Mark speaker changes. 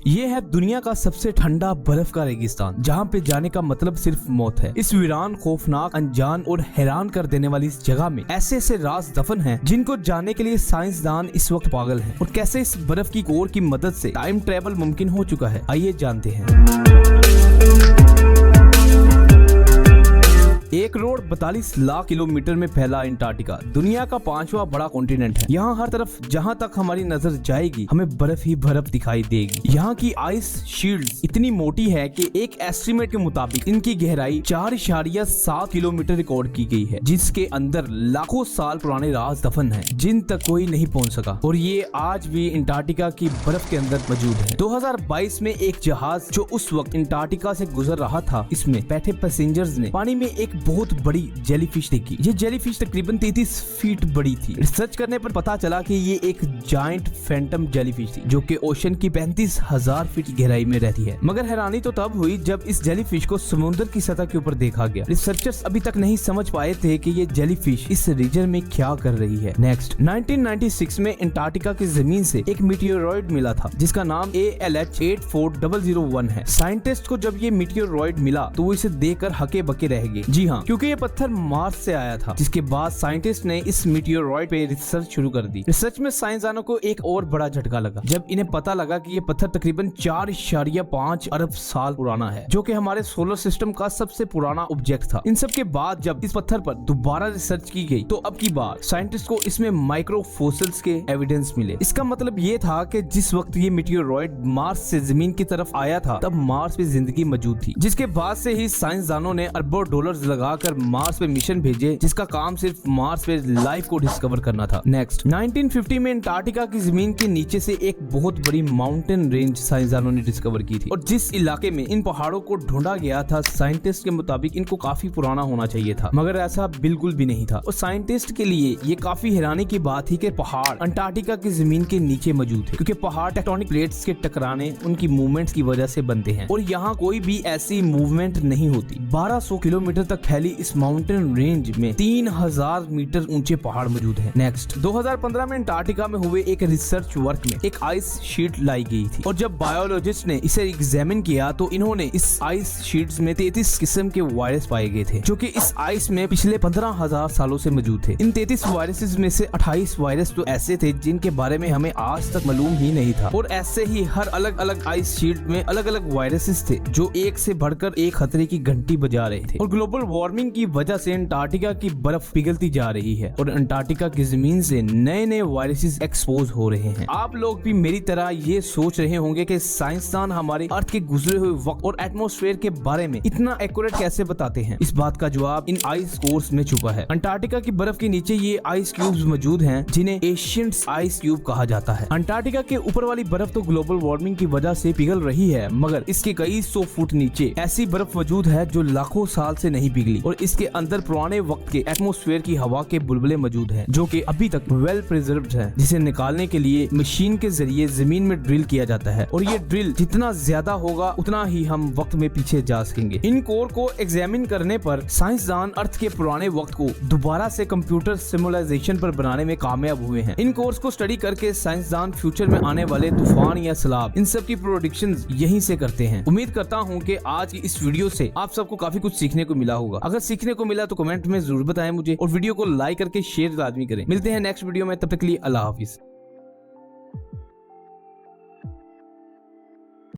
Speaker 1: ये है दुनिया का सबसे ठंडा बर्फ का रेगिस्तान, जहाँ पे जाने का मतलब सिर्फ मौत है। इस वीरान, खौफनाक, अनजान और हैरान कर देने वाली इस जगह में ऐसे ऐसे राज दफन हैं जिनको जानने के लिए साइंसदान इस वक्त पागल हैं। और कैसे इस बर्फ की कोर की मदद से टाइम ट्रेवल मुमकिन हो चुका है, आइए जानते हैं। 1,42,00,000 किलोमीटर में फैला अंटार्कटिका दुनिया का 5वां बड़ा कॉन्टिनेंट है। यहाँ हर तरफ जहाँ तक हमारी नजर जाएगी हमें बर्फ ही बर्फ दिखाई देगी। यहाँ की आइस शील्ड्स इतनी मोटी है कि एक एस्टिमेट के मुताबिक इनकी गहराई 4.7 किलोमीटर रिकॉर्ड की गई है, जिसके अंदर लाखों साल पुराने राज दफन हैं जिन तक कोई नहीं पहुँच सका। और ये आज भी अंटार्कटिका की बर्फ के अंदर मौजूद है। 2022 में एक जहाज जो उस वक्त अंटार्कटिका से गुजर रहा था, इसमें बैठे पैसेंजर्स ने पानी में एक बहुत बड़ी जेलीफिश देखी। ये जेलीफिश तकरीबन 33 फीट बड़ी थी। रिसर्च करने पर पता चला कि ये एक जायंट फैंटम जेलीफिश थी जो कि ओशन की 35,000 फीट गहराई में रहती है। मगर हैरानी तो तब हुई जब इस जेलीफिश को समुद्र की सतह के ऊपर देखा गया। रिसर्चर्स अभी तक नहीं समझ पाए थे कि ये जेलीफिश इस रीजन में क्या कर रही है। नेक्स्ट 1996 में अंटार्कटिका की जमीन से एक मीटियोरॉइड मिला था जिसका नाम ALH 84001 है। साइंटिस्ट को जब ये मीटियोरॉइड मिला तो वो इसे देखकर हके बके रह गए। जी हाँ, क्योंकि ये पत्थर मार्स से आया था। जिसके बाद साइंटिस्ट ने इस मीटियोरॉइड पे रिसर्च शुरू कर दी। रिसर्च में साइंसदानों को एक और बड़ा झटका लगा जब इन्हें पता लगा कि ये पत्थर तकरीबन 4.5 अरब साल पुराना है, जो कि हमारे सोलर सिस्टम का सबसे पुराना ऑब्जेक्ट था। इन सब के बाद जब इस पत्थर पर दोबारा रिसर्च की गई तो अब की बार साइंटिस्ट को इसमें माइक्रो फोसिल्स के एविडेंस मिले। इसका मतलब ये था कि जिस वक्त ये मीटियोरॉइड मार्स से जमीन की तरफ आया था तब मार्स पे जिंदगी मौजूद थी। जिसके बाद से ही साइंसदानों ने अरबों डॉलर्स लगाकर मार्स पे मिशन भेजे जिसका काम सिर्फ मार्स पे लाइफ को डिस्कवर करना था। नेक्स्ट 1950 में अंटार्कटिका की जमीन के नीचे से एक बहुत बड़ी माउंटेन रेंज साइंसदानों ने डिस्कवर की थी। और जिस इलाके में इन पहाड़ों को ढूंढा गया था, साइंटिस्ट के मुताबिक इनको काफी पुराना होना चाहिए था, मगर ऐसा बिल्कुल भी नहीं था। और साइंटिस्ट के लिए ये काफी हैरानी की बात थी कि पहाड़ अंटार्कटिका की जमीन के नीचे मौजूद थे, क्योंकि पहाड़ टेक्टोनिक प्लेट्स के टकराने, उनकी मूवमेंट्स की वजह से बनते हैं और यहाँ कोई भी ऐसी मूवमेंट नहीं होती। 1200 किलोमीटर तक फैली इस माउंटेन रेंज में 3000 मीटर ऊंचे पहाड़ मौजूद हैं। नेक्स्ट 2015 में अंटार्कटिका में हुए एक रिसर्च वर्क में एक आइस शीट लाई गई थी और जब बायोलॉजिस्ट ने इसे एग्जामिन किया तो इन्होंने इस आइस शीट्स में 33 किस्म के वायरस पाए गए थे जो कि इस आइस में पिछले 15,000 सालों से मौजूद थे। इन 33 वायरसेस में से 28 वायरस तो ऐसे थे जिनके बारे में हमें आज तक मालूम ही नहीं था। और ऐसे ही हर अलग अलग आइस शीट में अलग अलग वायरसेस थे जो एक से बढ़कर एक खतरे की घंटी बजा रहे थे। और ग्लोबल वार्मिंग की वजह से अंटार्कटिका की बर्फ पिघलती जा रही है और अंटार्कटिका की जमीन से नए नए वायरसेस एक्सपोज हो रहे हैं। आप लोग भी मेरी तरह ये सोच रहे होंगे कि साइंसदान हमारे अर्थ के गुजरे हुए वक्त और एटमॉस्फेयर के बारे में इतना एक्यूरेट कैसे बताते हैं। इस बात का जवाब इन आइस कोर्स में छुपा है। अंटार्कटिका की बर्फ के नीचे ये आइस क्यूब्स मौजूद हैं जिन्हें एशियंट आइस क्यूब कहा जाता है। अंटार्कटिका के ऊपर वाली बर्फ तो ग्लोबल वार्मिंग की वजह से पिघल रही है, मगर इसके कई 100 फुट नीचे ऐसी बर्फ मौजूद है जो लाखों साल से नहीं पिघली और इसके अंदर पुराने वक्त के एटमॉस्फेयर की हवा के बुलबुले मौजूद हैं जो कि अभी तक वेल प्रिजर्व्ड हैं, जिसे निकालने के लिए मशीन के जरिए जमीन में ड्रिल किया जाता है। और ये ड्रिल जितना ज्यादा होगा उतना ही हम वक्त में पीछे जा सकेंगे। इन कोर को एग्जामिन करने पर साइंसदान अर्थ के पुराने वक्त को दोबारा से कंप्यूटर सिमुलाइजेशन पर बनाने में कामयाब हुए हैं। इन कोर्स को स्टडी करके साइंसदान फ्यूचर में आने वाले तूफान या सैलाब इन सब की प्रोडिक्शंस यहीं से करते हैं। उम्मीद करता हूँ कि आज की इस वीडियो से आप सबको काफी कुछ सीखने को मिला होगा। अगर सीखने को मिला तो कमेंट में जरूर बताएं मुझे और वीडियो को लाइक करके शेयर लाजमी करें। मिलते हैं नेक्स्ट वीडियो में, तब तक के लिए अल्लाह हाफिज।